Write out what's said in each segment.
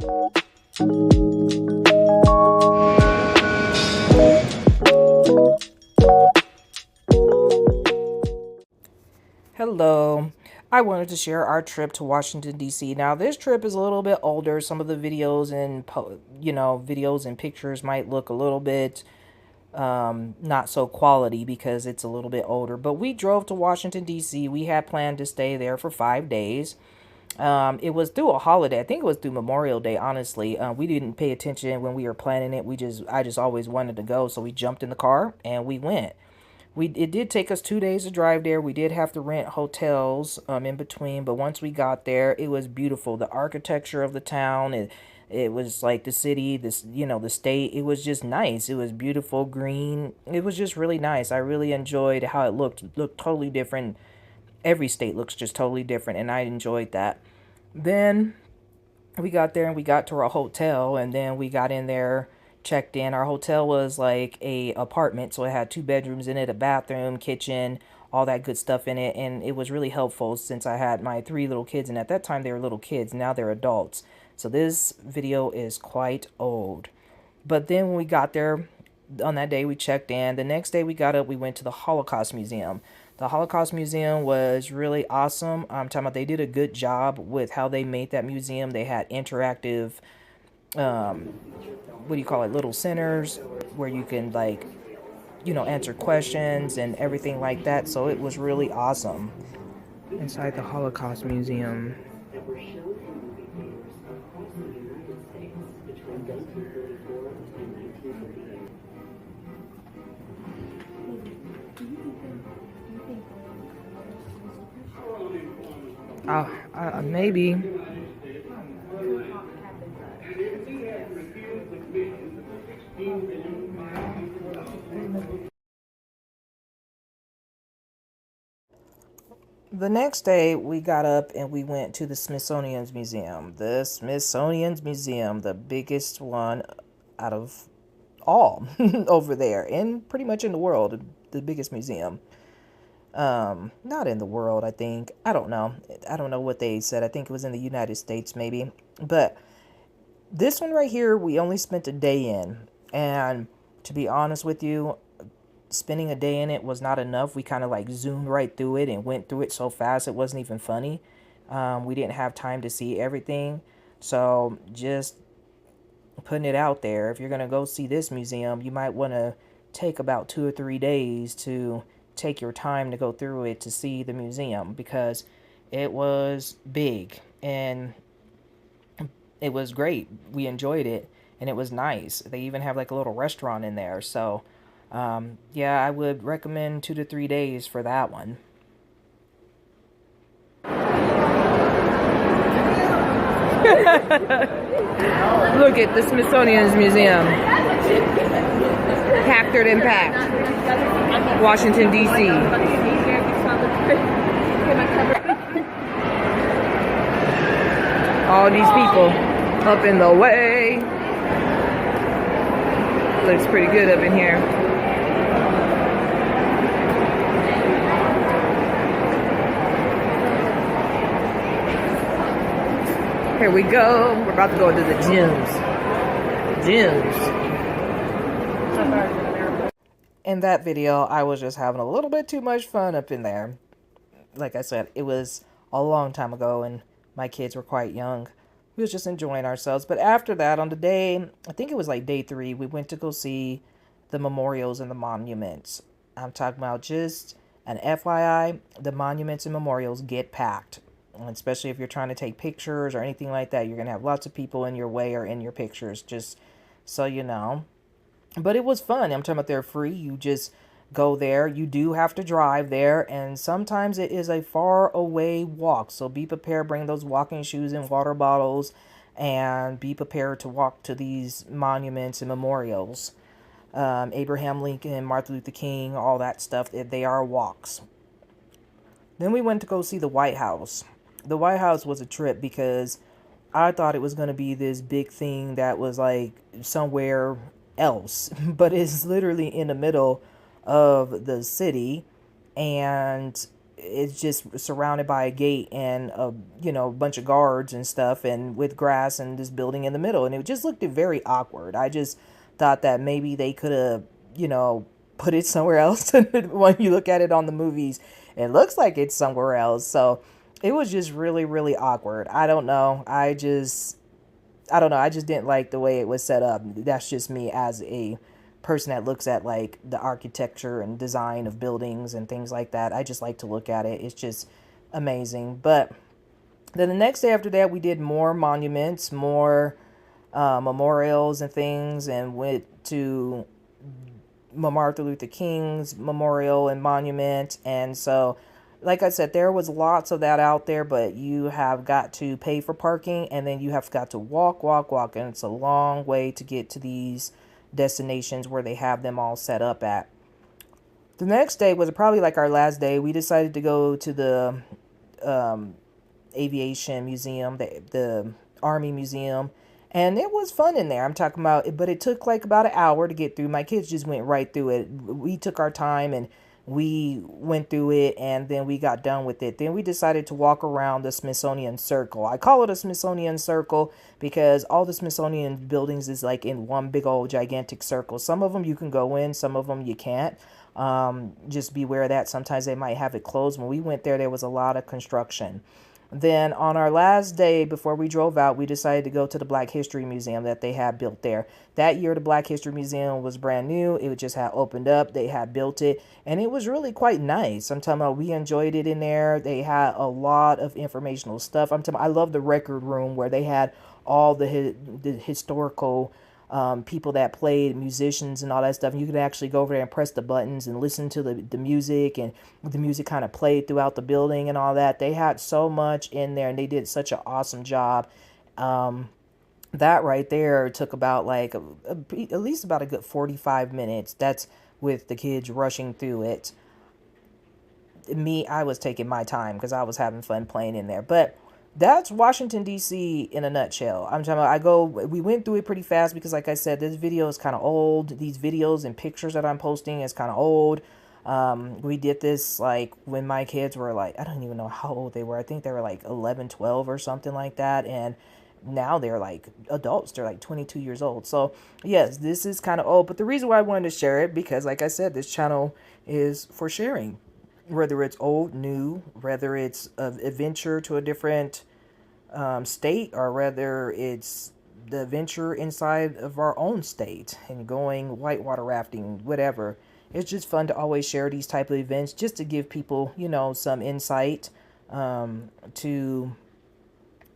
Hello. I wanted to share our trip to Washington D.C. Now, this trip is a little bit older. Some of the videos and videos and pictures might look a little bit not so quality because it's a little bit older. But we drove to Washington D.C. We had planned to stay there for 5 days. It was through a holiday. I think it was through Memorial Day. Honestly, we didn't pay attention when we were planning it. I just always wanted to go, so we jumped in the car and we went. It did take us 2 days to drive there. We did have to rent hotels in between, but once we got there, it was beautiful. The architecture of the town, it was like the city, the state. It was just nice. It was beautiful, green. It was just really nice. I really enjoyed how it looked. Looked totally different. Every state looks just totally different, and I enjoyed that. Then we got there and we got to our hotel, and then we got in there, checked in. Our hotel was like a apartment, so it had 2 bedrooms in it, a bathroom, kitchen, all that good stuff in it. And it was really helpful since I had my 3 little kids, and at that time they were little kids. Now they're adults, so this video is quite old. But then when we got there on that day, we checked in. The next day we got up, we went to the Holocaust Museum. The Holocaust Museum was really awesome. I'm talking about they did a good job with how they made that museum. They had interactive what do you call it, little centers where you can, like, answer questions and everything like that. So it was really awesome inside the Holocaust Museum. Maybe. The next day, we got up and we went to the Smithsonian's Museum. The Smithsonian's Museum, the biggest one out of all over there, and pretty much in the world, the biggest museum. Not in the world, I think. I don't know. I don't know what they said. I think it was in the United States, maybe. But this one right here, we only spent a day in. And to be honest with you, spending a day in it was not enough. We kind of like zoomed right through it and went through it so fast it wasn't even funny. We didn't have time to see everything. So just putting it out there, if you're going to go see this museum, you might want to take about 2 or 3 days to take your time to go through it to see the museum, because it was big and it was great. We enjoyed it and it was nice. They even have like a little restaurant in there. So yeah, I would recommend 2 to 3 days for that one. Look at the Smithsonian's Museum. Packed and packed. Washington, D.C. All these people up in the way. Looks pretty good up in here. Here we go. We're about to go into the gyms. In that video, I was just having a little bit too much fun up in there. Like I said, it was a long time ago and my kids were quite young. We was just enjoying ourselves. But after that, on the day, I think it was like day 3, we went to go see the memorials and the monuments. I'm talking about, just an FYI, the monuments and memorials get packed. Especially if you're trying to take pictures or anything like that, you're going to have lots of people in your way or in your pictures, just so you know. But it was fun. I'm talking about they're free. You just go there. You do have to drive there, and sometimes it is a far away walk. So be prepared, bring those walking shoes and water bottles, and be prepared to walk to these monuments and memorials. Abraham Lincoln, Martin Luther King, all that stuff, they are walks. Then we went to go see the White House. The White House was a trip because I thought it was going to be this big thing that was like somewhere else, but it's literally in the middle of the city, and it's just surrounded by a gate and a bunch of guards and stuff, and with grass and this building in the middle, and it just looked very awkward. I just thought that maybe they could have put it somewhere else. When you look at it on the movies, it looks like it's somewhere else. So it was just really, really awkward. I don't know. I don't know. I just didn't like the way it was set up. That's just me as a person that looks at like the architecture and design of buildings and things like that. I just like to look at it. It's just amazing. But then the next day after that, we did more monuments, more memorials and things, and went to Martin Luther King's memorial and monument. And so, like I said, there was lots of that out there, but you have got to pay for parking, and then you have got to walk, and it's a long way to get to these destinations where they have them all set up at. The next day was probably like our last day. We decided to go to the aviation museum, the Army Museum, and it was fun in there. I'm talking about, but it took like about an hour to get through. My kids just went right through it. We took our time and we went through it, and then we got done with it. Then we decided to walk around the Smithsonian Circle. I call it a Smithsonian Circle because all the Smithsonian buildings is like in one big old gigantic circle. Some of them you can go in, some of them you can't. Just be aware of that. Sometimes they might have it closed. When we went there, there was a lot of construction. Then on our last day before we drove out, we decided to go to the Black History Museum that they had built there. That year, the Black History Museum was brand new. It just had opened up. They had built it, and it was really quite nice. I'm talking about we enjoyed it in there. They had a lot of informational stuff. I'm talking about, I love the record room where they had all the historical people that played, musicians and all that stuff. And you could actually go over there and press the buttons and listen to the music, and the music kind of played throughout the building and all that. They had so much in there, and they did such an awesome job. That right there took about like at least about a good 45 minutes. That's with the kids rushing through it. Me, I was taking my time because I was having fun playing in there. But that's Washington, D.C. in a nutshell. I'm talking about, we went through it pretty fast because, like I said, this video is kind of old. These videos and pictures that I'm posting is kind of old. We did this like when my kids were like, I don't even know how old they were. I think they were like 11, 12 or something like that. And now they're like adults. They're like 22 years old. So yes, this is kind of old. But the reason why I wanted to share it, because like I said, this channel is for sharing. Whether it's old, new, whether it's an adventure to a different state, or whether it's the adventure inside of our own state and going whitewater rafting, whatever. It's just fun to always share these type of events just to give people, some insight to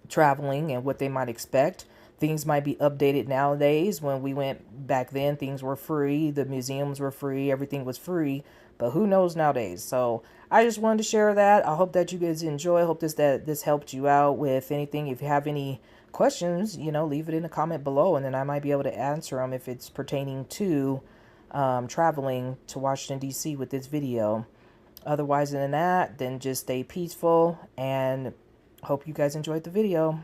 traveling and what they might expect. Things might be updated nowadays. When we went back then, things were free. The museums were free. Everything was free. But who knows nowadays? So I just wanted to share that. I hope that you guys enjoy. I hope this helped you out with anything. If you have any questions, leave it in a comment below, and then I might be able to answer them if it's pertaining to traveling to Washington, D.C. with this video. Otherwise than that, then just stay peaceful, and hope you guys enjoyed the video.